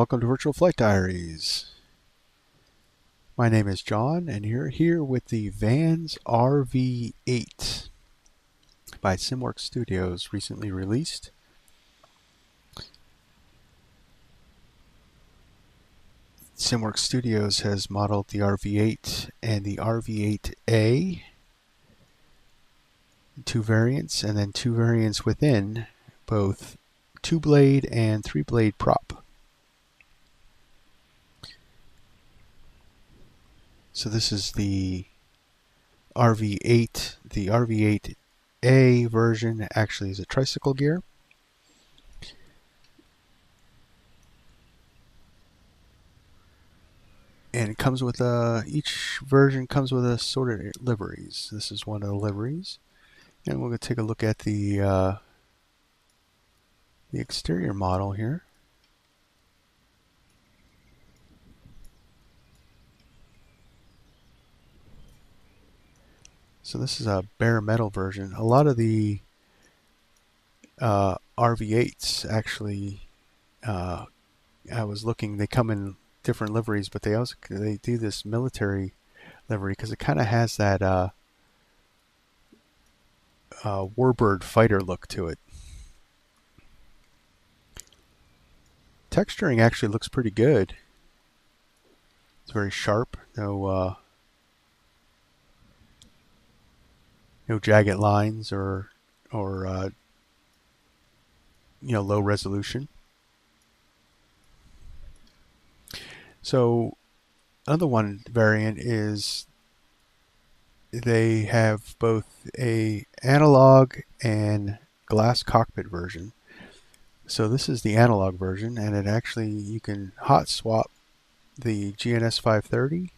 welcome to Virtual Flight Diaries. My name is John, and you're here with the Vans RV-8 by Simworks Studios, recently released. Simworks Studios has modeled the RV-8 and the RV-8A, two variants, and then two variants within, both 2-blade and 3-blade prop. So this is the RV-8. The RV-8A version actually is a tricycle gear. And it comes with each version comes with a sort of liveries. This is one of the liveries. And we're going to take a look at the exterior model here. So this is a bare metal version. A lot of the RV-8s actually, I was looking, they come in different liveries, but they do this military livery because it kind of has that warbird fighter look to it. Texturing actually looks pretty good. It's very sharp. No jagged lines or low resolution. So another one variant is they have both a analog and glass cockpit version. So this is the analog version, and it actually, you can hot swap the GNS 530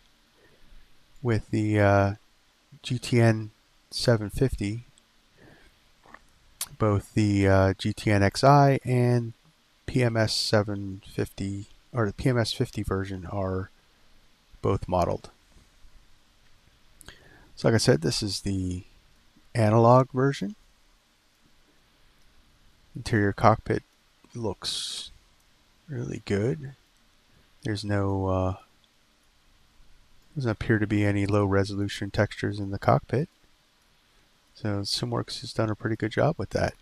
with the GTN 750, both the GTN XI and PMS 750 or the PMS 50 version are both modeled. So like I said, this is the analog version. Interior cockpit looks really good. There's no doesn't appear to be any low resolution textures in the cockpit. So Simworks has done a pretty good job with that.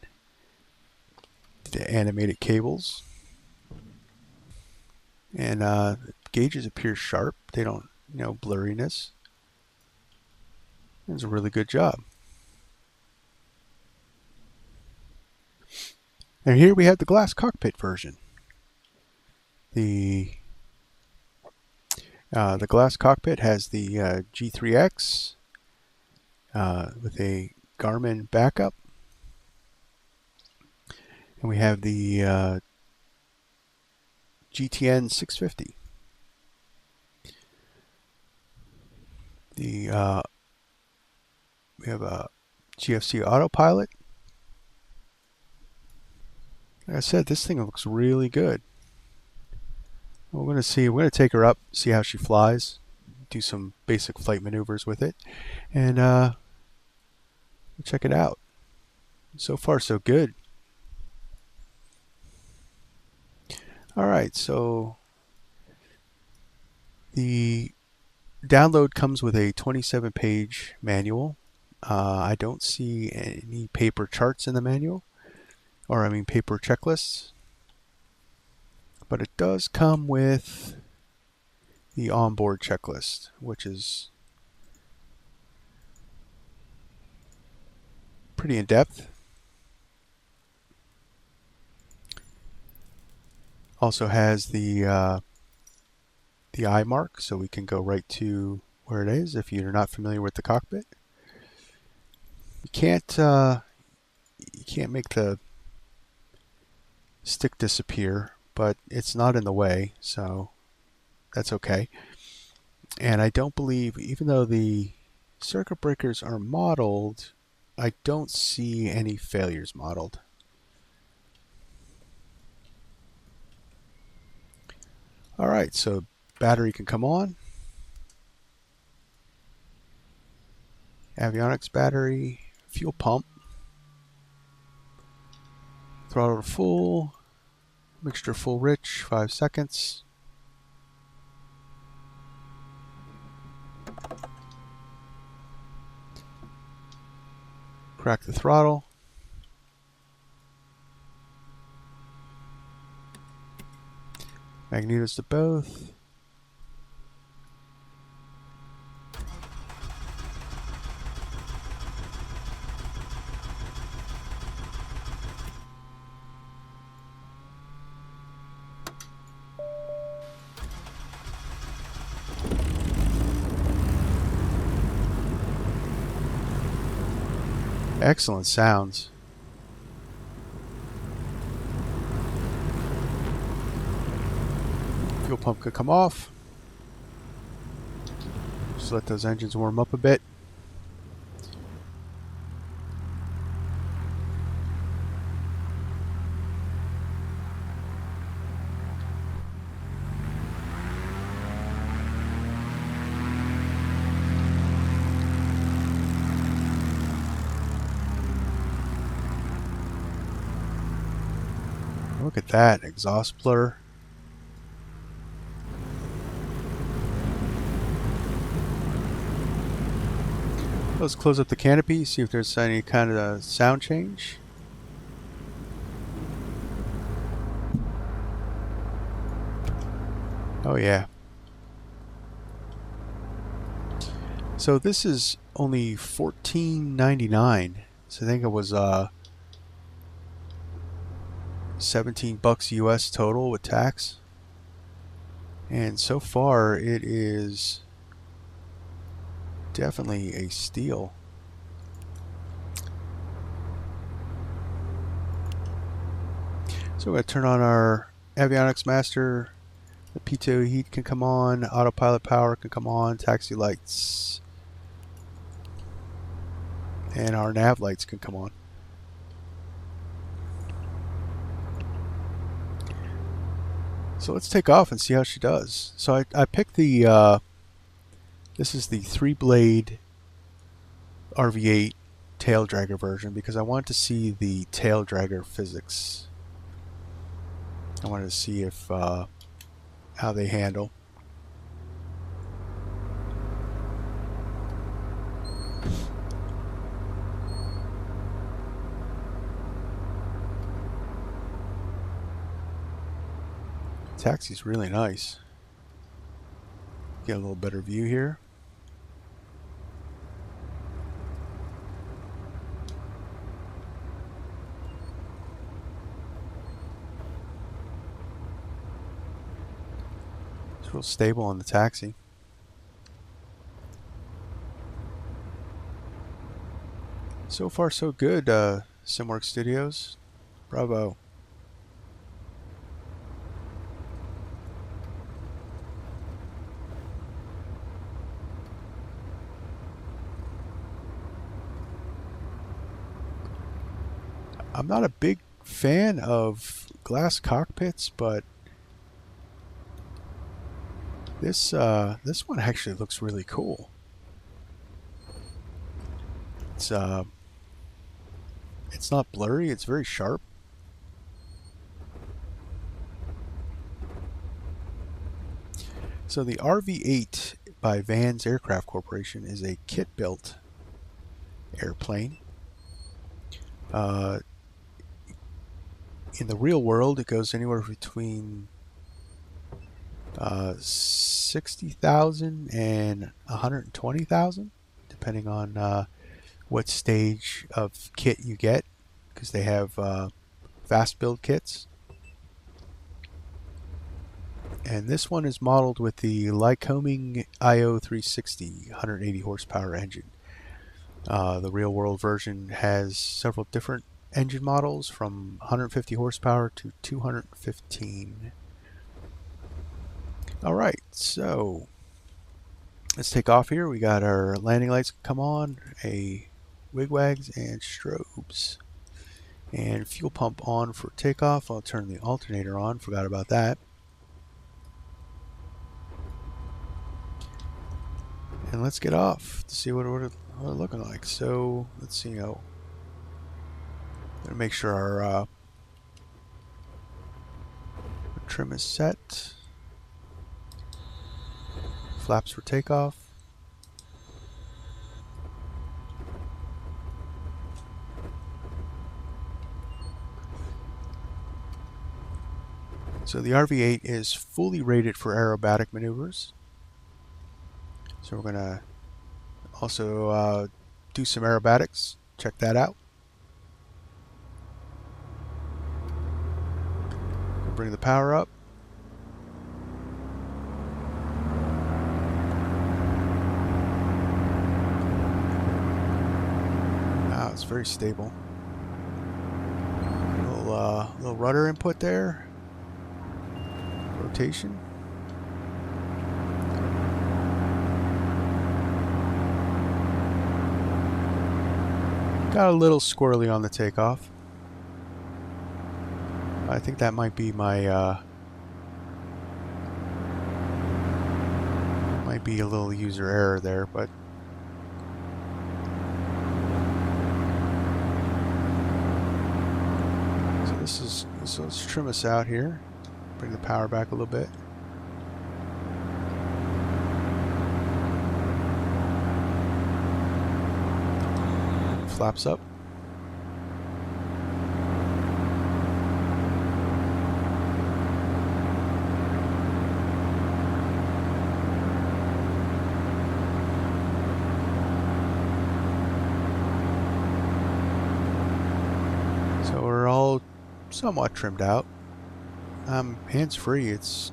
The animated cables. And gauges appear sharp. They don't, blurriness. It's a really good job. And here we have the glass cockpit version. The glass cockpit has the G3X with a Garmin backup. And we have the GTN 650. We have a GFC autopilot. Like I said, this thing looks really good. We're going to take her up, see how she flies, do some basic flight maneuvers with it, and check it out. So far, so good. Alright, so the download comes with a 27-page manual. I don't see any paper charts in the manual, paper checklists. But it does come with the onboard checklist, which is pretty in-depth. Also has the eye mark, so we can go right to where it is if you're not familiar with the cockpit. You can't make the stick disappear, but it's not in the way, so that's okay. And I don't believe, even though the circuit breakers are modeled, I don't see any failures modeled. Alright, so battery can come on. Avionics battery, fuel pump, throttle to full, Mixture full rich, 5 seconds. Crack the throttle. Magnetos to both. Excellent sounds. Fuel pump could come off. Just let those engines warm up a bit. Look at that exhaust blur. Let's close up the canopy, see if there's any kind of sound change. Oh yeah. So this is only $14.99. So I think it was 17 bucks US total with tax. And so far it is definitely a steal. So we're going to turn on our avionics master. The PTO heat can come on, autopilot power can come on, taxi lights, and our nav lights can come on. So let's take off and see how she does. So I picked the, this is the 3-blade RV-8 tail dragger version because I wanted to see the tail dragger physics. I wanted to see if how they handle. Taxi's really nice. Get a little better view here. It's real stable on the taxi. So far so good, Simworks Studios. Bravo. I'm not a big fan of glass cockpits, but this one actually looks really cool. It's not blurry, it's very sharp. So the RV-8 by Vans Aircraft Corporation is a kit-built airplane. In the real world, it goes anywhere between 60,000 and 120,000, depending on what stage of kit you get, because they have fast build kits. And this one is modeled with the Lycoming IO360 180 horsepower engine. The real world version has several different engine models from 150 horsepower to 215. Alright, so let's take off here. We got our landing lights come on, a wigwags and strobes. And fuel pump on for takeoff. I'll turn the alternator on, forgot about that. And let's get off to see what it's looking like. So let's see. Gonna make sure our Trim is set. Flaps for takeoff. So the RV-8 is fully rated for aerobatic maneuvers. So we're going to also do some aerobatics. Check that out. Bring the power up. Wow, it's very stable. Little rudder input there. Rotation. Got a little squirrely on the takeoff. I think that might be my might be a little user error there, but so let's trim us out here. Bring the power back a little bit. Flaps up. So we're all somewhat trimmed out. Hands-free, it's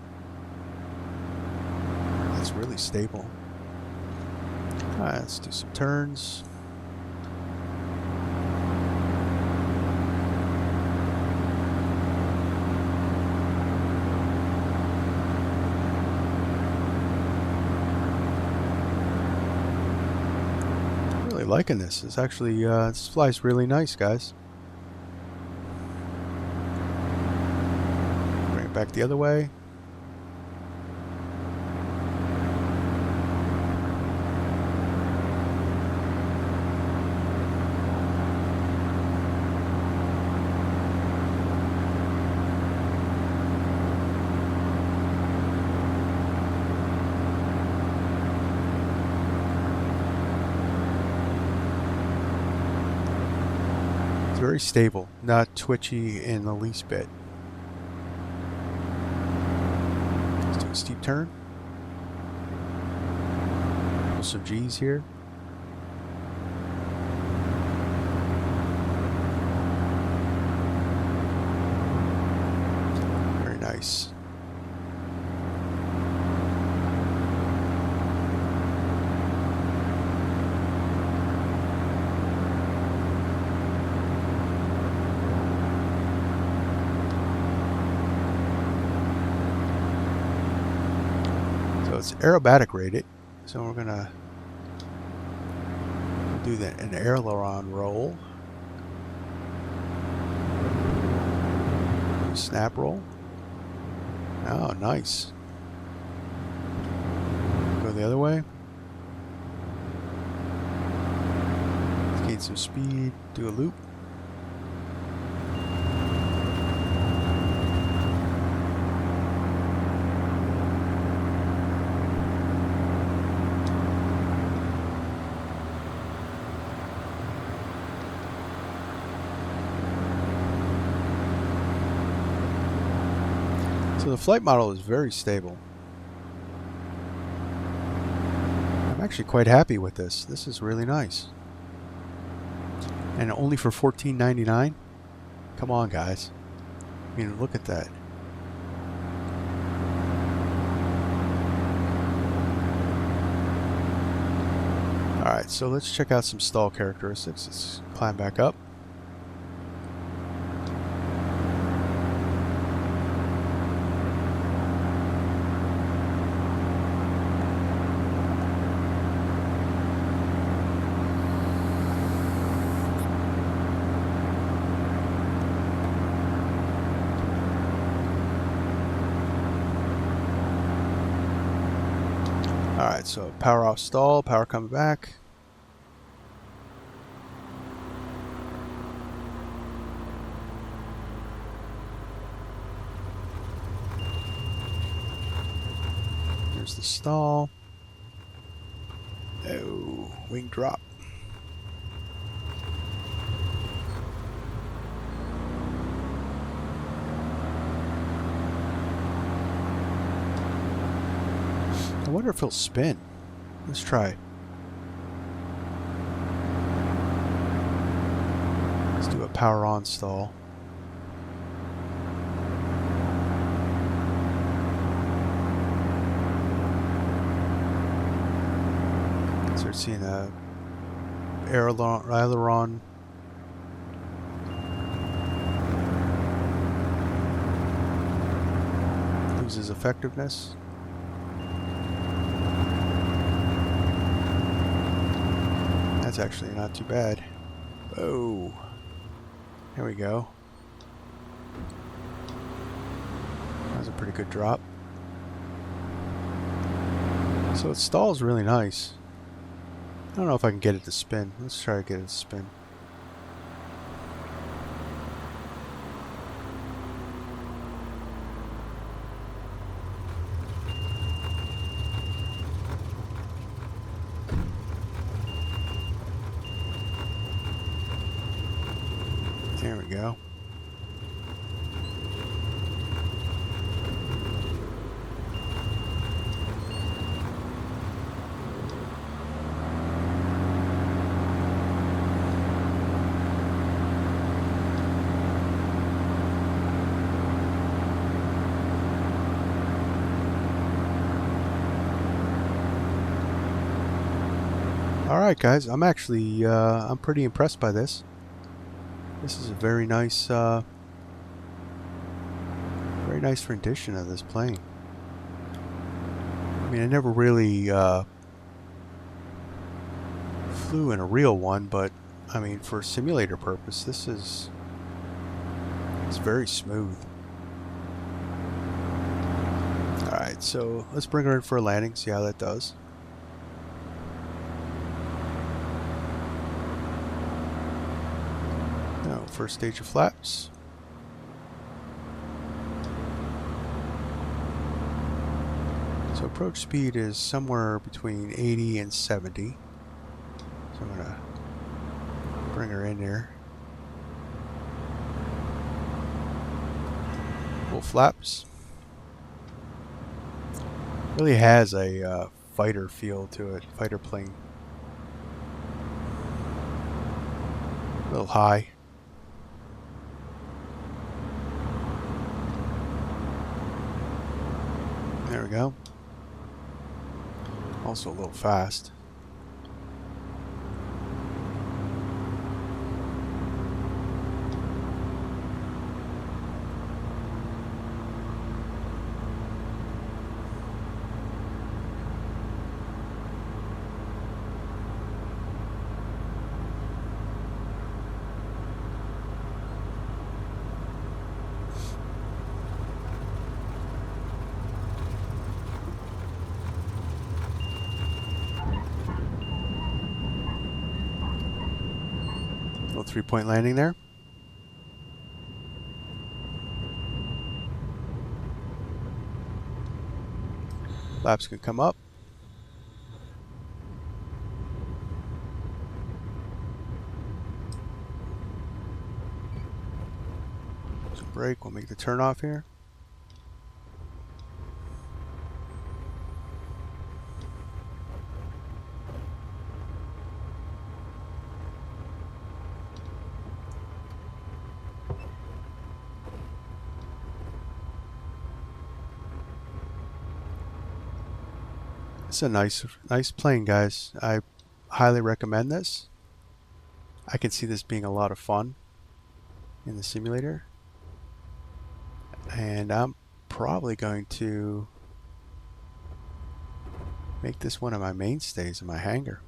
really stable. Alright, let's do some turns. Really liking this. It's actually this flies really nice, guys. Bring it back the other way. Very stable, not twitchy in the least bit. Let's do a steep turn. Pull some G's here. Very nice. It's aerobatic rated, so we're gonna do an aileron roll, snap roll. Oh, nice. Go the other way. Let's gain some speed. Do a loop. So the flight model is very stable. I'm actually quite happy with this. This is really nice. And only for $14.99? Come on, guys. I mean, look at that. Alright, so let's check out some stall characteristics. Let's climb back up. Alright, so power off stall, power coming back. stall. Oh, wing drop. I wonder if he'll spin. Let's try. Let's do a power on stall. Start seeing a aileron. Loses effectiveness. That's actually not too bad. Oh, there we go. That was a pretty good drop. So it stalls really nice. I don't know if I can get it to spin. Let's try to get it to spin. There we go. Alright guys, I'm actually I'm pretty impressed by this. This is a very nice rendition of this plane. I mean, I never really flew in a real one, but I mean, for simulator purpose, it's very smooth. Alright, so let's bring her in for a landing, see how that does. Now, first stage of flaps. So approach speed is somewhere between 80 and 70. So I'm going to bring her in there. Full flaps. Really has a fighter feel to it, fighter plane. A little high. There we go. Also a little fast. Little three-point landing there. Flaps can come up. So brake, we'll make the turn off here. It's a nice plane, guys. I highly recommend this. I can see this being a lot of fun in the simulator. And I'm probably going to make this one of my mainstays in my hangar.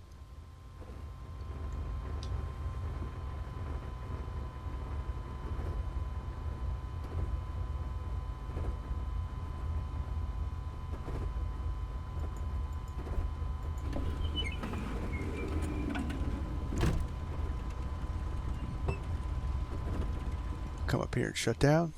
Come up here and shut down.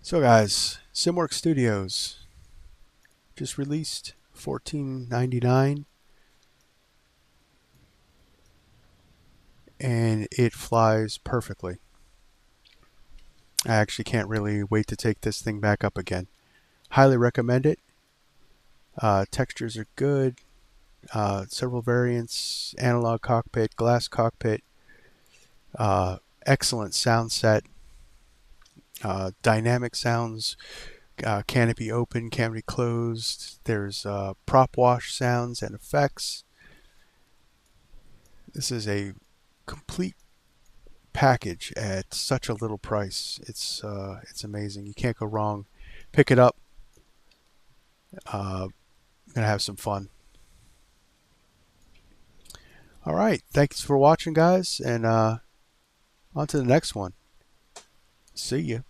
So guys, Simworks Studios just released $14.99, and it flies perfectly. I actually can't really wait to take this thing back up again. Highly recommend it. Textures are good. Several variants: analog cockpit, glass cockpit, excellent sound set, dynamic sounds, canopy open, canopy closed. There's prop wash sounds and effects. This is a complete package at such a little price. It's amazing. You can't go wrong. Pick it up. Gonna have some fun. All right. Thanks for watching, guys, and on to the next one. See you.